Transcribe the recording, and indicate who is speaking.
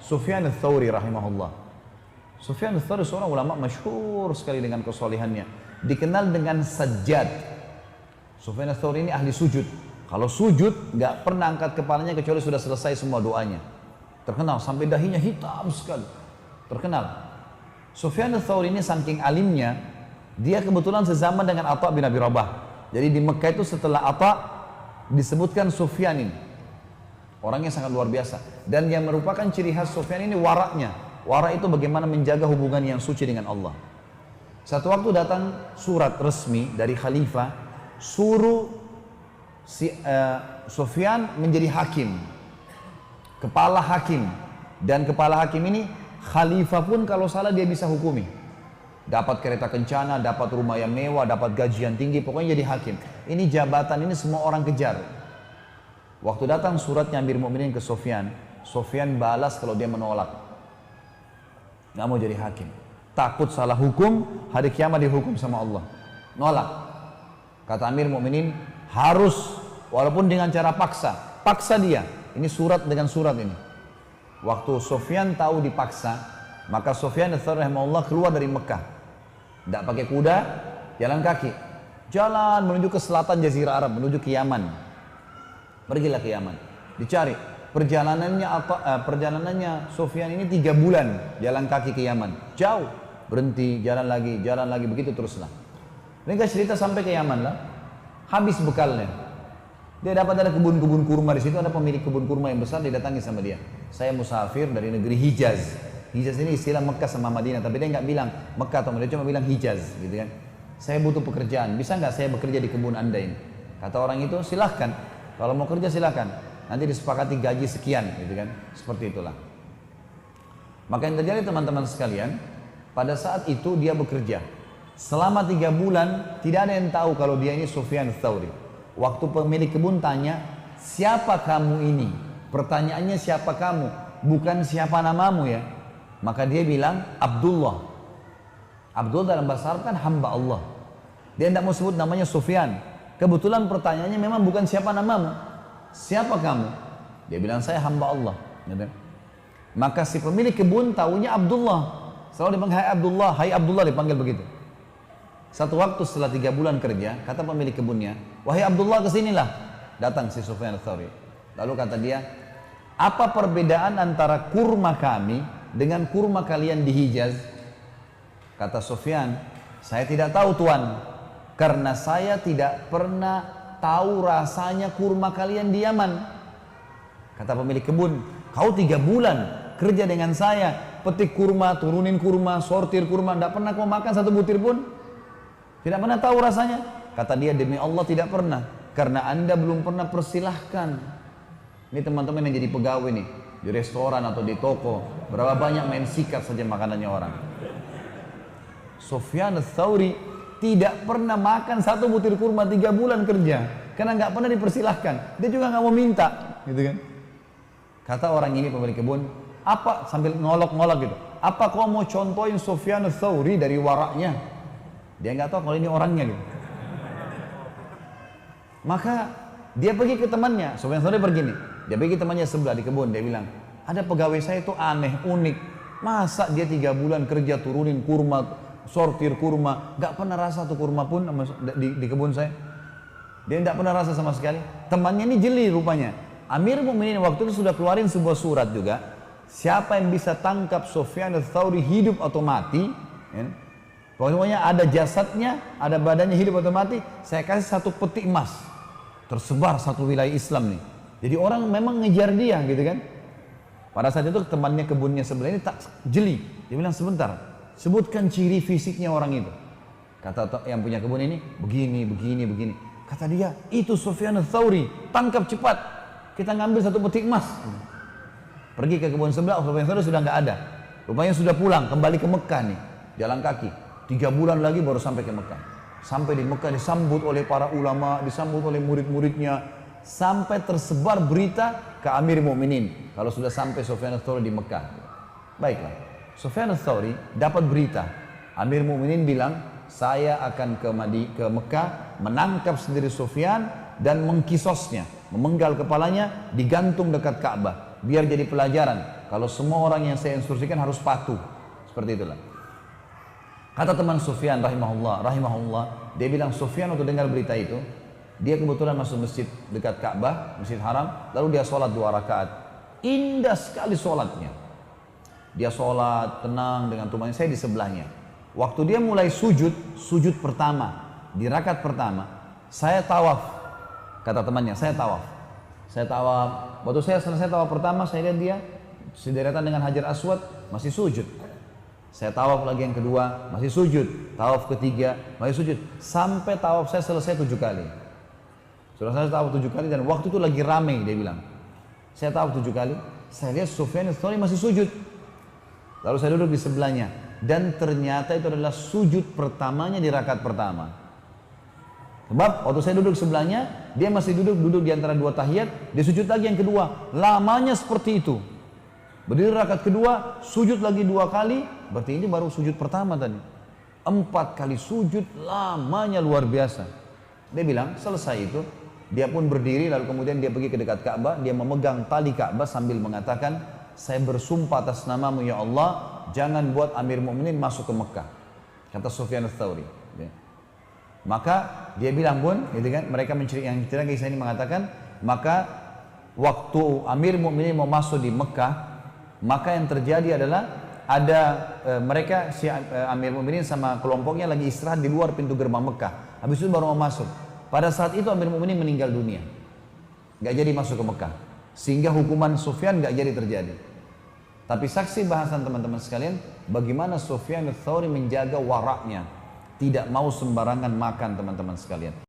Speaker 1: Sufyan ats-Tsauri rahimahullah. Sufyan ats-Tsauri seorang ulama masyhur sekali dengan kesolehannya, dikenal dengan Sajjad. Sufyan ats-Tsauri ini ahli sujud. Kalau sujud nggak pernah angkat kepalanya kecuali sudah selesai semua doanya. Terkenal sampai dahinya hitam sekali. Terkenal. Sufyan ats-Tsauri ini saking alimnya, dia kebetulan sezaman dengan Atha bin Abi Rabah. Jadi di Mekah itu setelah Atha disebutkan Sufyan ini. Orangnya sangat luar biasa. Dan yang merupakan ciri khas Sufyan ini waraknya. Warak itu bagaimana menjaga hubungan yang suci dengan Allah. Satu waktu datang surat resmi dari khalifah, suruh Sufyan menjadi hakim. Kepala hakim. Dan kepala hakim ini, khalifah pun kalau salah dia bisa hukumi. Dapat kereta kencana, dapat rumah yang mewah, dapat gaji yang tinggi, pokoknya jadi hakim. Ini jabatan ini semua orang kejar. Waktu datang suratnya Amir Mukminin ke Sufyan, Sufyan balas kalau dia menolak. Nggak mau jadi hakim. Takut salah hukum, hari kiamat dihukum sama Allah. Nolak. Kata Amir Mukminin, harus walaupun dengan cara paksa. Paksa dia. Ini surat dengan surat ini. Waktu Sufyan tahu dipaksa, maka Sufyan ats-Tsauri rahimahullah keluar dari Mekah. Tidak pakai kuda, jalan kaki. Jalan menuju ke selatan Jazirah Arab, menuju ke Yaman. Pergilah ke Yaman, dicari. Perjalanannya Sufyan ini 3 bulan jalan kaki ke Yaman. Jauh, berhenti, jalan lagi, begitu teruslah. Mereka cerita sampai ke Yaman lah, habis bekalnya. Dia dapat ada kebun-kebun kurma di situ, ada pemilik kebun kurma yang besar, didatangi sama dia. Saya musafir dari negeri Hijaz. Hijaz ini istilah Mekah sama Madinah, tapi dia nggak bilang Mekah atau Madinah, cuma bilang Hijaz, gitu kan. Saya butuh pekerjaan, bisa nggak saya bekerja di kebun anda ini? Kata orang itu, silahkan. Kalau mau kerja silahkan, nanti disepakati gaji sekian, gitu kan. Seperti itulah. Maka yang terjadi teman-teman sekalian, pada saat itu dia bekerja. Selama 3 bulan, tidak ada yang tahu kalau dia ini Sufyan ats-Tsauri. Waktu pemilik kebun tanya, siapa kamu ini? Pertanyaannya siapa kamu? Bukan siapa namamu ya. Maka dia bilang, Abdullah. Abdullah dalam bahasa Arab kan hamba Allah. Dia tidak mau sebut namanya Sufyan. Kebetulan pertanyaannya memang bukan siapa namamu. Siapa kamu? Dia bilang saya hamba Allah. Maka si pemilik kebun tahunya Abdullah. Selalu dipanggil hai Abdullah dipanggil begitu. Satu waktu setelah 3 bulan kerja, kata pemilik kebunnya, wahai Abdullah kesinilah. Datang si Sufyan ats-Tsauri. Lalu kata dia, apa perbedaan antara kurma kami dengan kurma kalian di Hijaz? Kata Sufyan, saya tidak tahu tuan. Karena saya tidak pernah tahu rasanya kurma kalian di Yaman. Kata pemilik kebun, kau 3 bulan kerja dengan saya, petik kurma, turunin kurma, sortir kurma, tidak pernah kau makan satu butir pun? Tidak pernah tahu rasanya? Kata dia, demi Allah tidak pernah, karena anda belum pernah persilahkan. Ini teman-teman yang jadi pegawai nih, di restoran atau di toko, berapa banyak main sikat saja makanannya orang. Sufyan ats-Tsauri tidak pernah makan satu butir kurma 3 bulan kerja, karena nggak pernah dipersilahkan. Dia juga nggak mau minta, gitu kan? Kata orang ini pemilik kebun, apa sambil ngolok-ngolok gitu? Apa kau mau contohin Sufyan ats-Tsauri dari waraknya? Dia nggak tahu kalau ini orangnya gitu. Maka dia pergi ke temannya, Sufyan ats-Tsauri pergi nih. Dia pergi ke temannya sebelah di kebun. Dia bilang, ada pegawai saya itu aneh, unik. Masa dia 3 bulan kerja turunin kurma, sortir kurma, nggak pernah rasa tuh kurma pun di kebun saya. Dia nggak pernah rasa sama sekali. Temannya ini jeli rupanya. Amir Mukminin waktu itu sudah keluarin sebuah surat juga. Siapa yang bisa tangkap Sufyan ats-Tsauri hidup atau mati, ya, pokoknya ada jasadnya, ada badannya hidup atau mati, saya kasih 1 peti emas. Tersebar satu wilayah Islam nih. Jadi orang memang ngejar dia, gitu kan? Pada saat itu temannya kebunnya sebelah ini tak jeli. Dia bilang sebentar, sebutkan ciri fisiknya orang itu. Kata yang punya kebun ini, begini. Kata dia, itu Sufyan ats-Tsauri, tangkap cepat. Kita ngambil 1 peti emas. Pergi ke kebun sebelah, Sufyan ats-Tsauri sudah nggak ada. Rupanya sudah pulang, kembali ke Mekah nih, jalan kaki. 3 bulan lagi baru sampai ke Mekah. Sampai di Mekah disambut oleh para ulama, disambut oleh murid-muridnya, sampai tersebar berita ke Amir Mukminin kalau sudah sampai Sufyan ats-Tsauri di Mekah. Baiklah. Sufyan ats-Tsauri dapat berita. Amir Mukminin bilang, saya akan ke Mekah, menangkap sendiri Sufyan dan mengkisosnya, memenggal kepalanya, digantung dekat Ka'bah, biar jadi pelajaran. Kalau semua orang yang saya instruksikan harus patuh. Seperti itulah. Kata teman Sufyan rahimahullah, dia bilang Sufyan waktu dengar berita itu, dia kebetulan masuk masjid dekat Ka'bah, Masjid Haram, lalu dia sholat 2 rakaat. Indah sekali sholatnya. Dia sholat tenang dengan tumannya, saya di sebelahnya. Waktu dia mulai sujud pertama, di rakaat pertama, saya tawaf. Kata temannya, saya tawaf. Waktu saya selesai tawaf pertama, saya lihat dia sederetan dengan Hajar Aswad, masih sujud. Saya tawaf lagi yang kedua, masih sujud. Tawaf ketiga, masih sujud. Sampai tawaf saya selesai 7 kali. Sudah saya tawaf 7 kali dan waktu itu lagi ramai, dia bilang. Saya tawaf 7 kali, saya lihat Sufyan ats-Tsauri masih sujud. Lalu saya duduk di sebelahnya. Dan ternyata itu adalah sujud pertamanya di rakaat pertama. Sebab waktu saya duduk sebelahnya, dia masih duduk di antara 2 tahiyat, dia sujud lagi yang kedua. Lamanya seperti itu. Berdiri rakaat kedua, sujud lagi 2 kali, berarti ini baru sujud pertama tadi. 4 kali sujud, lamanya luar biasa. Dia bilang, selesai itu, dia pun berdiri, lalu kemudian dia pergi ke dekat Ka'bah, dia memegang tali Ka'bah sambil mengatakan, saya bersumpah atas namamu ya Allah, jangan buat Amir Mu'minin masuk ke Mekah. Kata Sufyan ats-Tsauri. Maka dia bilang pun, gitu kan, mereka yang cerita kisah ini mengatakan, maka waktu Amir Mu'minin mau masuk di Mekah, maka yang terjadi adalah ada mereka si Amir Mu'minin sama kelompoknya lagi istirahat di luar pintu gerbang Mekah. Habis itu baru mau masuk. Pada saat itu Amir Mu'minin meninggal dunia, nggak jadi masuk ke Mekah, sehingga hukuman Sufyan nggak jadi terjadi. Tapi saksi bahasan teman-teman sekalian, bagaimana Sufyan ats-Tsauri menjaga waraknya, tidak mau sembarangan makan teman-teman sekalian.